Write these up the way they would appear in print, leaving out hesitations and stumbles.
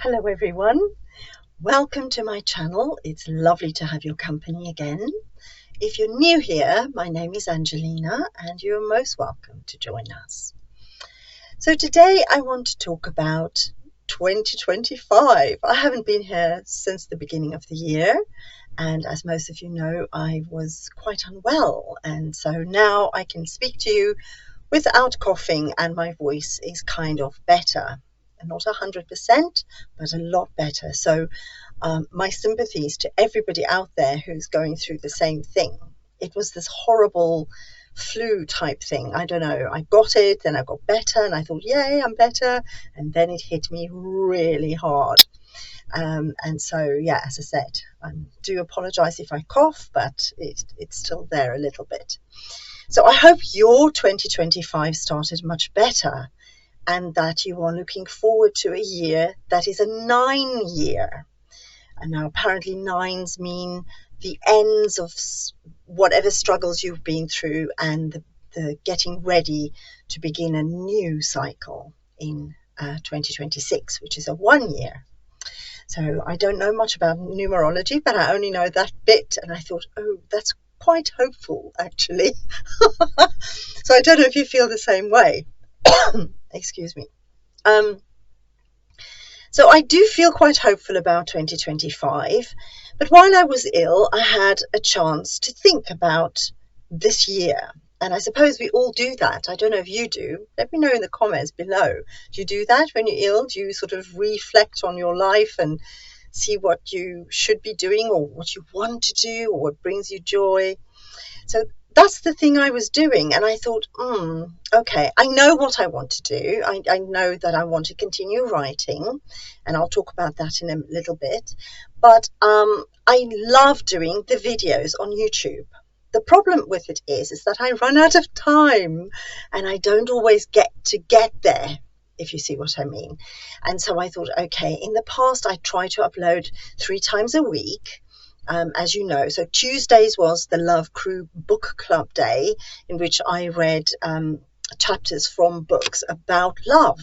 Hello everyone, welcome to my channel. It's lovely to have your company again. If you're new here, my name is Angelina and you're most welcome to join us. So today I want to talk about 2025. I haven't been here since the beginning of the year, and as most of you know, I was quite unwell, and so now I can speak to you without coughing and my voice is kind of better. Not 100%, but a lot better. So my sympathies to everybody out there who's going through the same thing. It was this horrible flu type thing. I don't know. I got it, then I got better, and I thought, yay, I'm better. And then it hit me really hard. And so, yeah, as I said, I do apologize if I cough, but it's still there a little bit. So I hope your 2025 started much better, and that you are looking forward to a year that is a 9 year. And now apparently 9s mean the ends of whatever struggles you've been through and the getting ready to begin a new cycle in 2026, which is a 1 year. So I don't know much about numerology, but I only know that bit, and I thought, oh, that's quite hopeful actually. So I don't know if you feel the same way. Excuse me. So I do feel quite hopeful about 2025, but while I was ill, I had a chance to think about this year. And I suppose we all do that. I don't know if you do. Let me know in the comments below. Do you do that when you're ill? Do you sort of reflect on your life and see what you should be doing or what you want to do or what brings you joy? So that's the thing I was doing, and I thought, okay, I know what I want to do. I know that I want to continue writing, and I'll talk about that in a little bit. But I love doing the videos on YouTube. The problem with it is that I run out of time, and I don't always get there, if you see what I mean. And so I thought, okay, in the past I tried to upload 3 times a week. As you know, so Tuesdays was the Love Crew Book Club Day, in which I read chapters from books about love.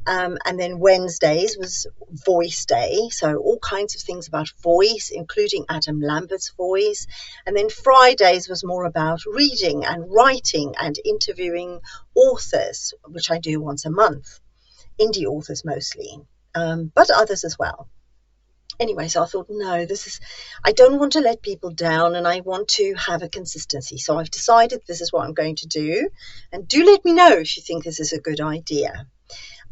And then Wednesdays was Voice Day, so all kinds of things about voice, including Adam Lambert's voice. And then Fridays was more about reading and writing and interviewing authors, which I do once a month, indie authors mostly, but others as well. Anyway, so I thought, no, I don't want to let people down, and I want to have a consistency. So I've decided this is what I'm going to do. And do let me know if you think this is a good idea.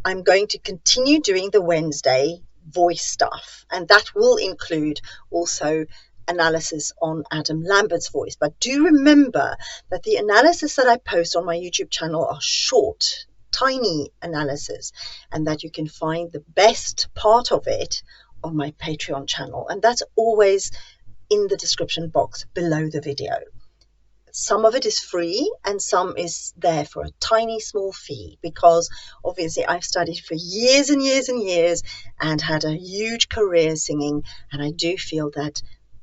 I'm going to continue doing the Wednesday voice stuff, and that will include also analysis on Adam Lambert's voice. But do remember that the analysis that I post on my YouTube channel are short, tiny analysis, and that you can find the best part of it on my Patreon channel, and that's always in the description box below the video. Some of it is free and some is there for a tiny small fee, because obviously I've studied for years and years and years and had a huge career singing, and I do feel that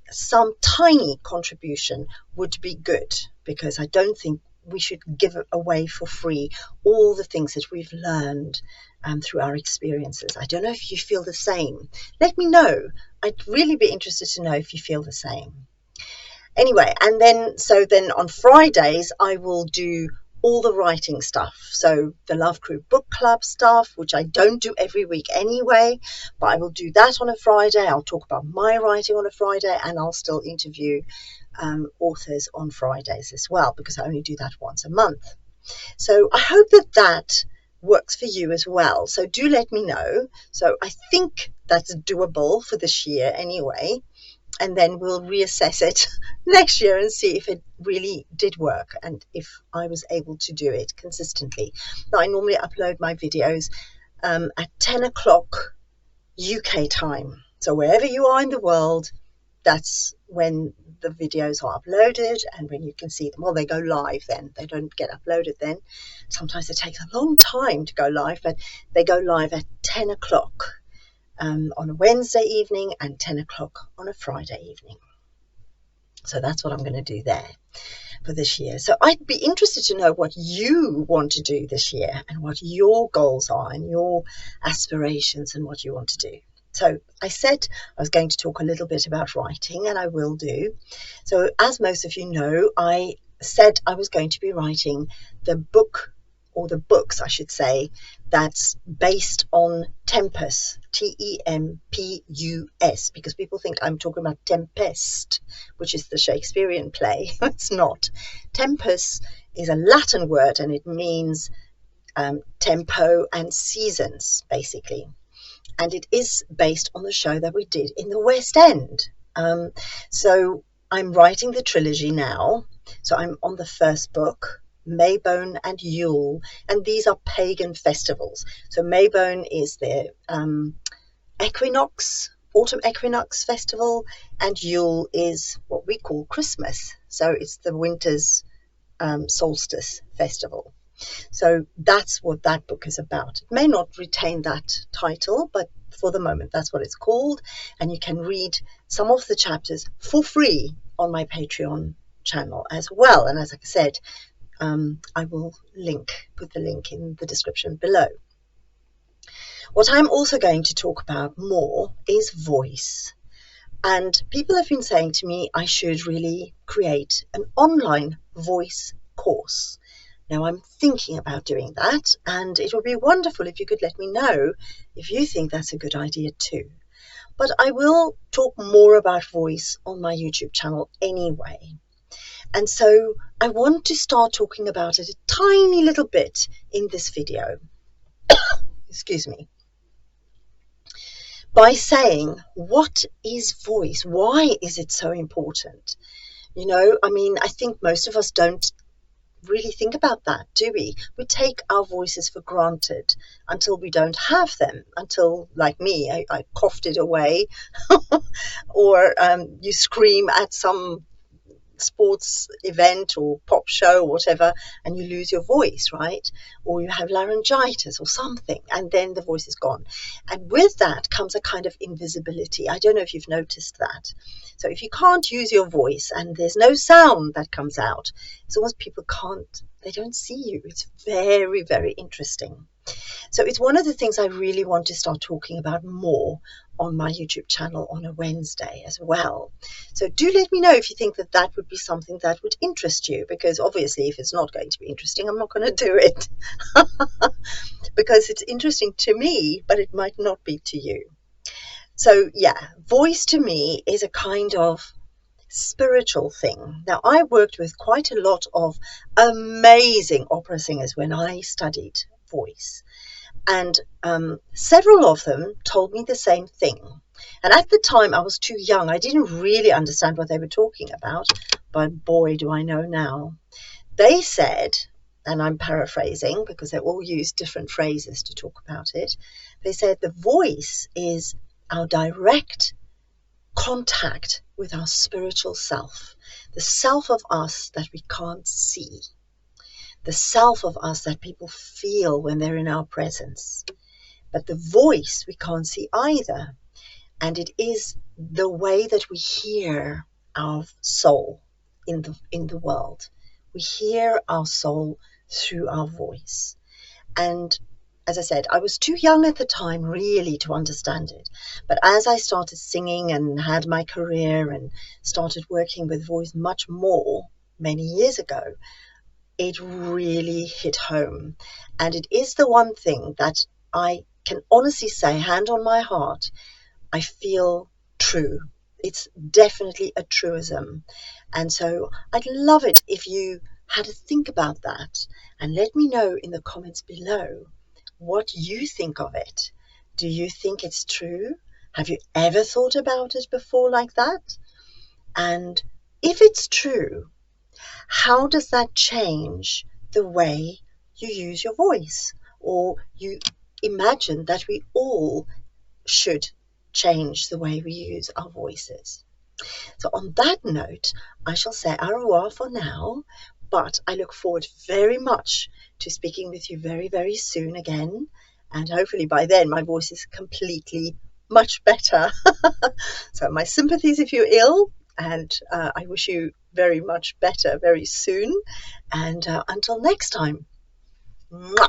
some tiny contribution would be good, because I don't think we should give away for free all the things that we've learned through our experiences. I don't know if you feel the same. Let me know. I'd really be interested to know if you feel the same. Anyway, and then on Fridays I will do all the writing stuff. So the Love Crew Book Club stuff, which I don't do every week anyway, but I will do that on a Friday. I'll talk about my writing on a Friday, and I'll still interview authors on Fridays as well, because I only do that once a month. So I hope that works for you as well. So do let me know. So I think that's doable for this year anyway, and then we'll reassess it next year and see if it really did work and if I was able to do it consistently. Now, I normally upload my videos at 10 o'clock UK time. So wherever you are in the world, that's when the videos are uploaded and when you can see them. Well, they go live then. They don't get uploaded then. Sometimes it takes a long time to go live, but they go live at 10 o'clock on a Wednesday evening and 10 o'clock on a Friday evening. So that's what I'm going to do there. for this year. So I'd be interested to know what you want to do this year and what your goals are and your aspirations and what you want to do. So I said I was going to talk a little bit about writing, and I will do. So as most of you know, I said I was going to be writing the book, or the books I should say, that's based on Tempus, Tempus, because people think I'm talking about Tempest, which is the Shakespearean play. It's not. Tempus is a Latin word, and it means tempo and seasons, basically. And it is based on the show that we did in the West End. So I'm writing the trilogy now. So I'm on the first book, Maybone and Yule, and these are pagan festivals. So Maybone is the equinox, autumn equinox festival, and Yule is what we call Christmas. So it's the winter's solstice festival. So that's what that book is about. It may not retain that title, but for the moment, that's what it's called. And you can read some of the chapters for free on my Patreon channel as well. And as I said, I will put the link in the description below. What I'm also going to talk about more is voice. And people have been saying to me I should really create an online voice course. Now I'm thinking about doing that, and it would be wonderful if you could let me know if you think that's a good idea too. But I will talk more about voice on my YouTube channel anyway. And so I want to start talking about it a tiny little bit in this video. Excuse me. By saying, what is voice? Why is it so important? You know, I mean, I think most of us don't really think about that, do we? We take our voices for granted until we don't have them, until, like me, I coughed it away, or you scream at some sports event or pop show or whatever, and you lose your voice, right? Or you have laryngitis or something, and then the voice is gone. And with that comes a kind of invisibility. I don't know if you've noticed that. So if you can't use your voice and there's no sound that comes out, it's almost people they don't see you. It's very, very interesting. So it's one of the things I really want to start talking about more on my YouTube channel on a Wednesday as well. So do let me know if you think that that would be something that would interest you, because obviously if it's not going to be interesting, I'm not going to do it. Because it's interesting to me, but it might not be to you. So yeah, voice to me is a kind of spiritual thing. Now, I worked with quite a lot of amazing opera singers when I studied voice, and several of them told me the same thing. And at the time I was too young, I didn't really understand what they were talking about, but boy do I know now. They said, and I'm paraphrasing because they all use different phrases to talk about it, they said the voice is our direct contact with our spiritual self, the self of us that we can't see, the self of us that people feel when they're in our presence. But the voice we can't see either. And it is the way that we hear our soul in the world. We hear our soul through our voice. And as I said, I was too young at the time really to understand it. But as I started singing and had my career and started working with voice much more many years ago, it really hit home. And it is the one thing that I can honestly say, hand on my heart, I feel true. It's definitely a truism. And so I'd love it if you had to think about that and let me know in the comments below what you think of it. Do you think it's true? Have you ever thought about it before like that? And if it's true, how does that change the way you use your voice? Or you imagine that we all should change the way we use our voices. So on that note, I shall say au revoir for now, but I look forward very much to speaking with you very, very soon again. And hopefully by then my voice is completely much better. So my sympathies if you're ill, and I wish you very much better very soon. And until next time. Mwah.